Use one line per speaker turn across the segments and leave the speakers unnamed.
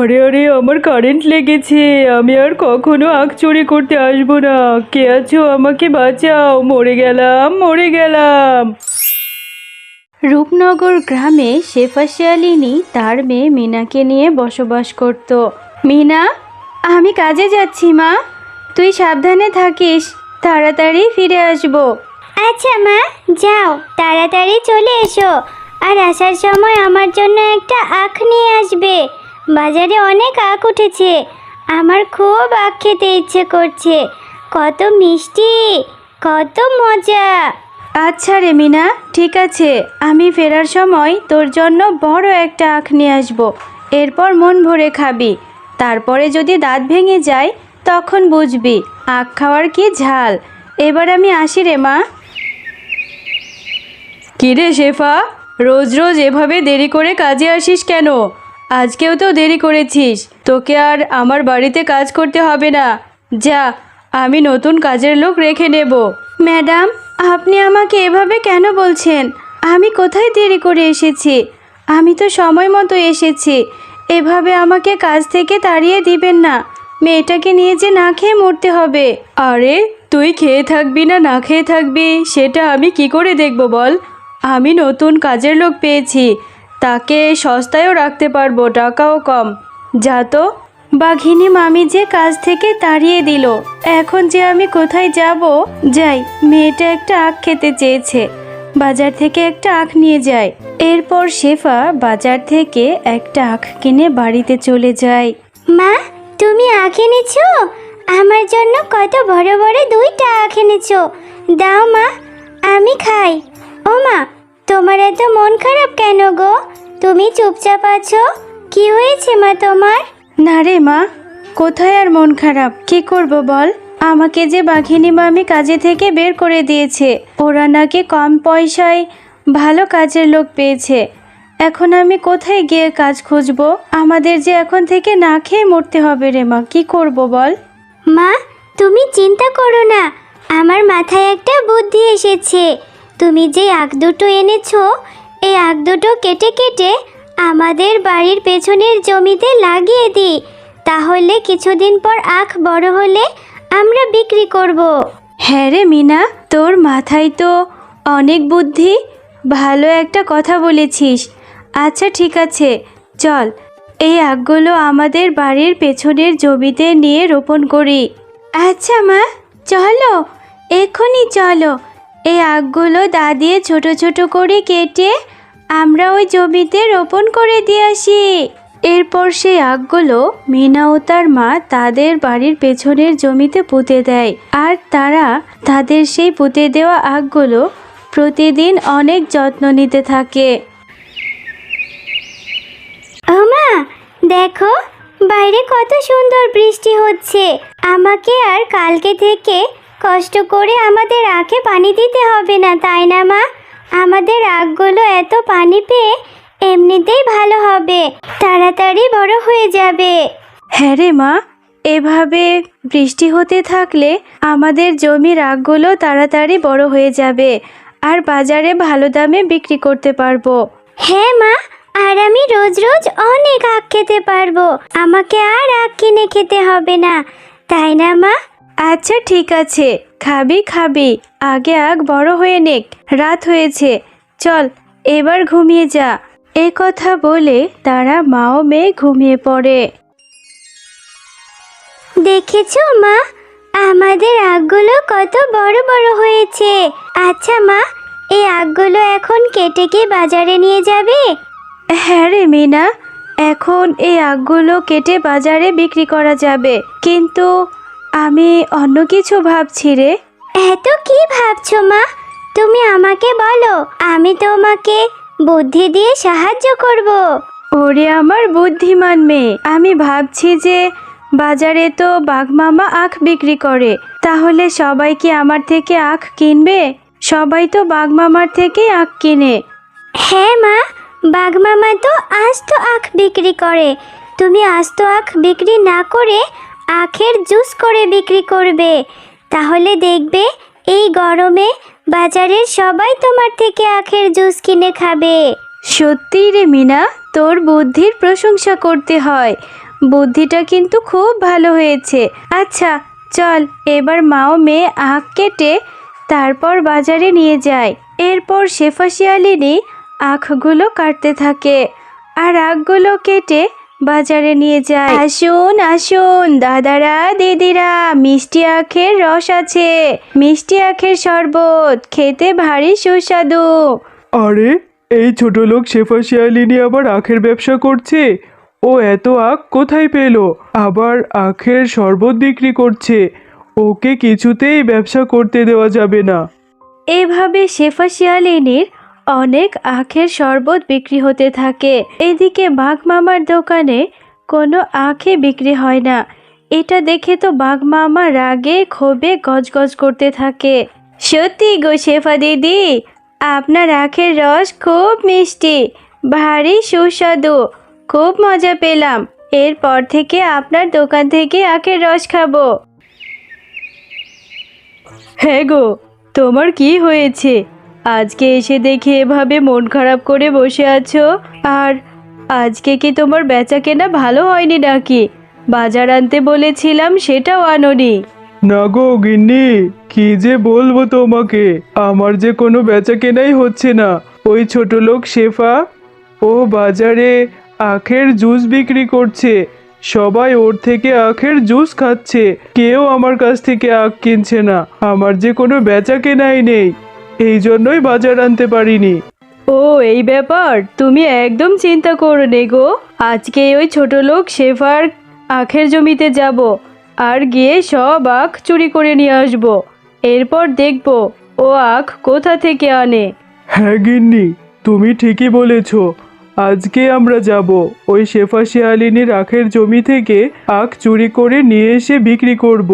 আরে আরে, আমার কারেন্ট লেগেছে। আমি আর কখনো আখ চুরি করতে আসবো না। কে আছো, আমাকে বাঁচাও, মরে গেলাম মরে গেলাম।
রূপনগর গ্রামে শেফা শিয়ালিনী তার মেয়ে মিনাকে নিয়ে বসবাস করত। মিনা, আমি কাজে যাচ্ছি মা, তুই সাবধানে থাকিস, তাড়াতাড়ি ফিরে আসবো।
আচ্ছা মা, যাও, তাড়াতাড়ি চলে এসো। আর আসার সময় আমার জন্য একটা আখ নিয়ে আসবে। বাজারে অনেক আখ উঠেছে, আমার খুব আখ খেতে ইচ্ছে করছে। কত মিষ্টি, কত মজা।
আচ্ছা রে মিনা, ঠিক আছে, আমি ফেরার সময় তোর জন্য বড় একটা আখ নিয়ে আসবো। এরপর মন ভরে খাবি। তারপরে যদি দাঁত ভেঙে যায় তখন বুঝবি আখ খাওয়ার কি ঝাল। এবার আমি আসি রে মা।
কিরে শেফা, রোজ রোজ এভাবে দেরি করে কাজে আসিস কেন? আজকেও তো দেরি করেছিস। তোকে আর আমার বাড়িতে কাজ করতে হবে না। যা, আমি নতুন কাজের লোক রেখে নেব।
ম্যাডাম, আপনি আমাকে এভাবে কেন বলছেন? আমি কোথায় দেরি করে এসেছি? আমি তো সময় মতো এসেছি। এভাবে আমাকে কাজ থেকে তাড়িয়ে দিবেন না। মেয়েটাকে নিয়ে যে না খেয়ে মরতে হবে।
আরে, তুই খেয়ে থাকবি না না খেয়ে থাকবি সেটা আমি কি করে দেখব বল? আমি নতুন কাজের লোক পেয়েছি, তাকে সস্তায়ও রাখতে পারবো, টাকাও কম। যা তো।
বাঘিনী মামি যে কাজ থেকে তাড়িয়ে দিল, এখন যে আমি কোথায় যাব? যাই, মেয়েটা একটা আখ খেতে চেয়েছে, বাজার থেকে একটা আখ নিয়ে যায়। এরপর শেফা বাজার থেকে একটা আখ কিনে বাড়িতে চলে যায়।
মা, তুমি আখ এনেছো? আমার জন্য কত বড় বড় 2টা আখ এনেছো। দাও মা, আমি খাই। ও মা, তোমার এত মন খারাপ কেন গো? তুমি চুপচাপ আছো, কি হয়েছে মা তোমার?
না রে মা, কোথায় আর মন খারাপ, কি করব বল? আমাকে যে বাঘিনী মামি কাজে থেকে বের করে দিয়েছে। ওরা নাকি কম পয়সায় ভালো কাজের লোক পেয়েছে। এখন আমি কোথায় গিয়ে কাজ খুঁজবো? আমাদের যে এখন থেকে না খেয়ে মরতে হবে রে মা, কি করব বল?
মা, তুমি চিন্তা করো না, আমার মাথায় একটা বুদ্ধি এসেছে। তুমি যে আখ দুটো এনেছো, এই আখ দুটো কেটে কেটে আমাদের বাড়ির পেছনের জমিতে লাগিয়ে দিই। তাহলে কিছুদিন পর আখ বড় হলে আমরা বিক্রি করব।
হ্যাঁ রে মিনা, তোর মাথায় তো অনেক বুদ্ধি। ভালো একটা কথা বলেছিস। আচ্ছা ঠিক আছে, চল এই আখগুলো আমাদের বাড়ির পেছনের জমিতে নিয়ে রোপণ করি। আচ্ছা মা, চলো, এক্ষুনি চলো। এই আখগুলো দা দিয়ে ছোট ছোট করে কেটে আমরা ওই জমিতে রোপণ করে দিয়ে আসি। এরপর সেই আখগুলো মিনা ও তার মা তাদের বাড়ির পেছনের জমিতে পুঁতে দেয়। আর তারা তাদের সেই পুঁতে দেওয়া আখগুলো প্রতিদিন অনেক যত্ন নিতে থাকে।
ও মা, দেখো বাইরে কত সুন্দর বৃষ্টি হচ্ছে। আমাকে আর কালকে থেকে কষ্ট করে আমাদের আখে পানি দিতে হবে না, তাই না মা? আমাদের আখগুলো এত পানি পেয়ে এমনিতেই ভালো হবে, তাড়াতাড়ি বড় হয়ে যাবে।
হ্যাঁ রে মা, এভাবে বৃষ্টি হতে থাকলে আমাদের জমির আখগুলো তাড়াতাড়ি বড় হয়ে যাবে আর বাজারে ভালো দামে বিক্রি করতে পারবো।
হ্যাঁ মা, আর আমি রোজ রোজ অনেক আখ খেতে পারবো। আমাকে আর আখ কিনে খেতে হবে না, তাই না মা?
আচ্ছা ঠিক আছে, খাবি খাবি, আগে আখ বড় হয়ে নেক, রাত হয়েছে, চল এবার ঘুমিয়ে যা। এ কথা বলে তারা মা ও মেয়ে ঘুমিয়ে পড়ে।
দেখেছো মা, আমাদের আখগুলো কত বড় বড় হয়েছে। আচ্ছা মা, এই আখগুলো এখন কেটে কি বাজারে নিয়ে যাবে?
হ্যাঁ রে মিনা, এখন এই আখগুলো কেটে বাজারে বিক্রি করা যাবে, কিন্তু আমি অন্য কিছু ভাবছি রে।
এত কি ভাবছো মা? তুমি আমাকে বলো, আমি তোমাকে বুদ্ধি দিয়ে সাহায্য করব।
ওরে আমার বুদ্ধিমান মেয়ে, আমি ভাবছি যে বাজারে তো বাঘমামা আখ বিক্রি করে, তাহলে সবাই কি আমার থেকে আখ কিনবে? সবাই তো বাঘমামার থেকে আখ কিনে।
হ্যাঁ মা, বাঘমামা তো আস্ত আখ বিক্রি করে। তুমি আস্ত আখ বিক্রি না করে আখের জুস করে বিক্রি করবে, তাহলে দেখবে এই গরমে বাজারের সবাই তোমার থেকে আখের জুস কিনে খাবে।
সত্যি রে মিনা, তোর বুদ্ধির প্রশংসা করতে হয়। বুদ্ধিটা কিন্তু খুব ভালো হয়েছে। আচ্ছা চল, এবার মাও মেয়ে আখ কেটে তারপর বাজারে নিয়ে যায়। এরপর শেফা শিয়ালিনী আখগুলো কাটতে থাকে আর আখগুলো কেটে বাজারে নিয়ে যায়। আসুন আসুন দাদারা দিদিরা, মিষ্টি আখের রস আছে, মিষ্টি আখের শরবত, খেতে ভারী সুস্বাদু।
আরে, এই ছোট লোক শেফা শিয়ালিনী আবার আখের ব্যবসা করছে। ও এত আখ কোথায় পেলো? আবার আখের শরবত বিক্রি করছে। ওকে কিছুতেই ব্যবসা করতে দেওয়া যাবে না।
এভাবে শেফা শিয়ালিনীর অনেক আখের শরবত বিক্রি হতে থাকে। এদিকে বাঘ মামার দোকানে কোনো আখই বিক্রি হয় না। এটা দেখে তো বাঘ মামা রাগে ক্ষোভে গজগজ করতে থাকে। সত্যি গো শেফা দিদি, আপনার আখের রস খুব মিষ্টি, ভারী সুস্বাদু, খুব মজা পেলাম। এরপর থেকে আপনার দোকান থেকে আখের রস খাবো।
হ্যাঁ গো, তোমার কি হয়েছে? আজকে এসে দেখে এভাবে মন খারাপ করে বসে আছো। আর আজকে কি তোমার বেচা কেনা ভালো হয়নি নাকি? বাজার আনতে বলেছিলাম সেটাও আনোনি।
না গো গিন্নি, কি যে বলবো তোমাকে, আমার যে কোনো বেচা কেনাই হচ্ছে না। ওই ছোট লোক শেফা, ও বাজারে আখের জুস বিক্রি করছে। সবাই ওর থেকে আখের জুস খাচ্ছে, কেউ আমার কাছ থেকে আখ কিনছে না। আমার যে কোনো বেচা কেনাই নেই, এই জন্যই বাজার আনতে পারিনি।
ও এই ব্যাপার, তুমি একদম চিন্তা করো নে গো। আজকে ওই ছোট লোক শেফার আখের জমিতে যাব আর গিয়ে সব আখ চুরি করে নিয়ে আসবো। এরপর দেখবো ও আখ কোথা থেকে আনে।
হ্যাঁ গিন্নি, তুমি ঠিকই বলেছ। আজকে আমরা যাব ওই শেফা শিয়ালিনীর আখের জমি থেকে আখ চুরি করে নিয়ে এসে বিক্রি করব।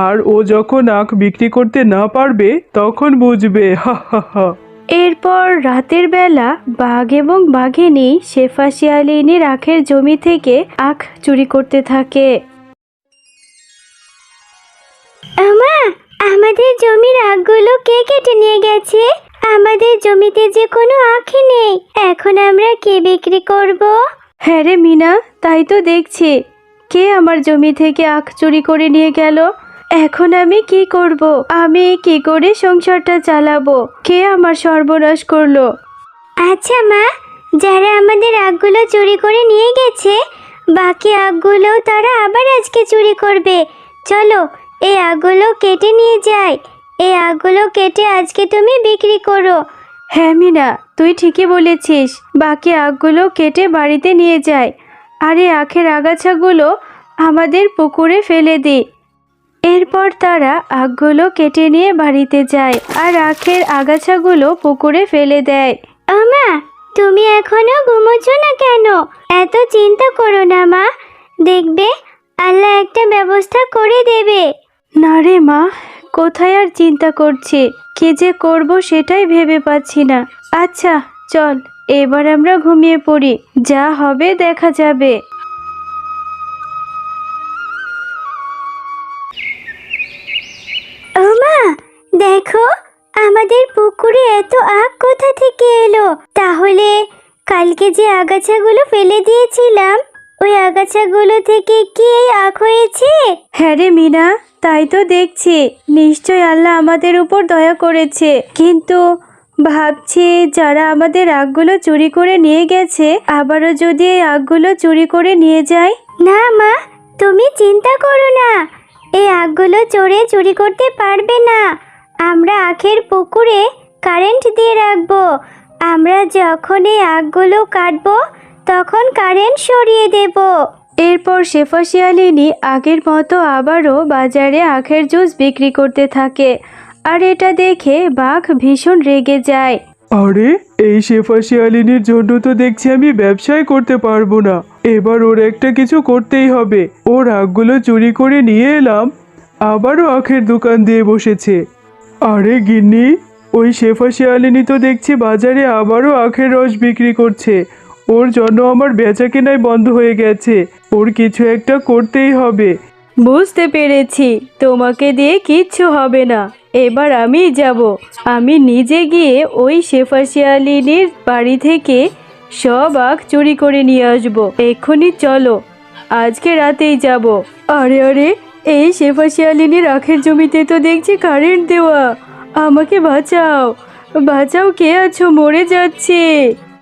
আর ও যখন আখ বিক্রি করতে না পারবে তখন বুঝবে। হা হা হা।
এরপর রাতের বেলা বাঘ এবং বাঘিনী শেফা শিয়ালিনীর আখের জমি থেকে আখ চুরি করতে থাকে।
আমা, আমাদের জমির আখগুলো কে কেটে নিয়ে গেছে? আমাদের জমিতে যে কোনো আখই নেই। এখন আমরা কি বিক্রি করব?
হ্যাঁ রে মিনা, তাই তো দেখছি। কে আমার জমি থেকে আখ চুরি করে নিয়ে গেল? এখন আমি কি করব? আমি কি করে সংসারটা চালাবো? কে আমার সর্বনাশ করলো?
আচ্ছা মা, যারা আমাদের আখগুলো চুরি করে নিয়ে গেছে, বাকি আখগুলো তারা আবার আজকে চুরি করবে। চলো, এই আখগুলো কেটে নিয়ে যাই। এই আখগুলো কেটে আজকে তুমি বিক্রি করো।
হ্যাঁ মিনা, তুই ঠিকই বলেছিস। বাকি আখগুলো কেটে বাড়িতে নিয়ে যায় আর এই আখের আগাছাগুলো আমাদের পুকুরে ফেলে দিই। এরপর তারা আখগুলো কেটে নিয়ে বাড়িতে যায় আর আখের আগাছাগুলো পুকুরে ফেলে দেয়।
আমা, তুমি এখনো ঘুমোচ্ছ না কেন? এত চিন্তা করো না মা, দেখবে আল্লাহ একটা ব্যবস্থা করে দেবে।
না রে মা, কোথায় আর চিন্তা করছি, কি যে করব সেটাই ভেবে পাচ্ছি না। আচ্ছা চল, এবার আমরা ঘুমিয়ে পড়ি, যা হবে দেখা যাবে।
ও মা, দেখো আমাদের পুকুরে এত আখ কোথা থেকে এলো? তাহলে কালকে যে আগাছাগুলো ফেলে দিয়েছিলাম, ওই আগাছাগুলো থেকে কি এই আখ হয়েছে?
হ্যাঁ রে মিনা, তাই তো দেখছি। নিশ্চয় আল্লাহ আমাদের উপর দয়া করেছে। কিন্তু ভাবছি যারা আমাদের আখগুলো চুরি করে নিয়ে গেছে, আবারও যদি এই আখগুলো চুরি করে নিয়ে যায়।
না মা, তুমি চিন্তা করো না, এই আখগুলো চোরে চুরি করতে পারবে না। আমরা আখের পুকুরে কারেন্ট দিয়ে রাখবো। আমরা যখন এই আখগুলো কাটবো তখন কারেন্ট সরিয়ে দেব।
এরপর শেফা শিয়ালিনী আগের মতো আবারও বাজারে আখের জুস বিক্রি করতে থাকে আর এটা দেখে বাঘ ভীষণ রেগে যায়।
আরে, এই শেফা শিয়ালিনীর জন্য তো দেখছি আমি ব্যবসাই করতে পারবো না। এবার ওর একটা কিছু করতেই হবে। ওর আখগুলো চুরি করে নিয়ে এলাম, আবারও আখের দোকান দিয়ে বসেছে। আরে গিন্নি, ওই শেফা শিয়ালিনী তো দেখছি বাজারে আবারও আখের রস বিক্রি করছে। ওর জন্য আমার বেচা কেনাই বন্ধ হয়ে গেছে। ওর কিছু একটা করতেই হবে।
বুঝতে পেরেছি, তোমাকে দিয়ে কিচ্ছু হবে না। এবার আমি যাব। আমি নিজে গিয়ে ওই শেফা শিয়ালিনীর বাড়ি থেকে সব আখ চুরি করে নিয়ে আসবো। এক্ষুনি চলো, আজকে রাতেই যাব। আরে আরে, এই শেফা শিয়ালিনীর আখের জমিতে তো দেখছি কারেন্ট দেওয়া। আমাকে বাঁচাও, বাঁচাও, কে আছো? মরে যাচ্ছে।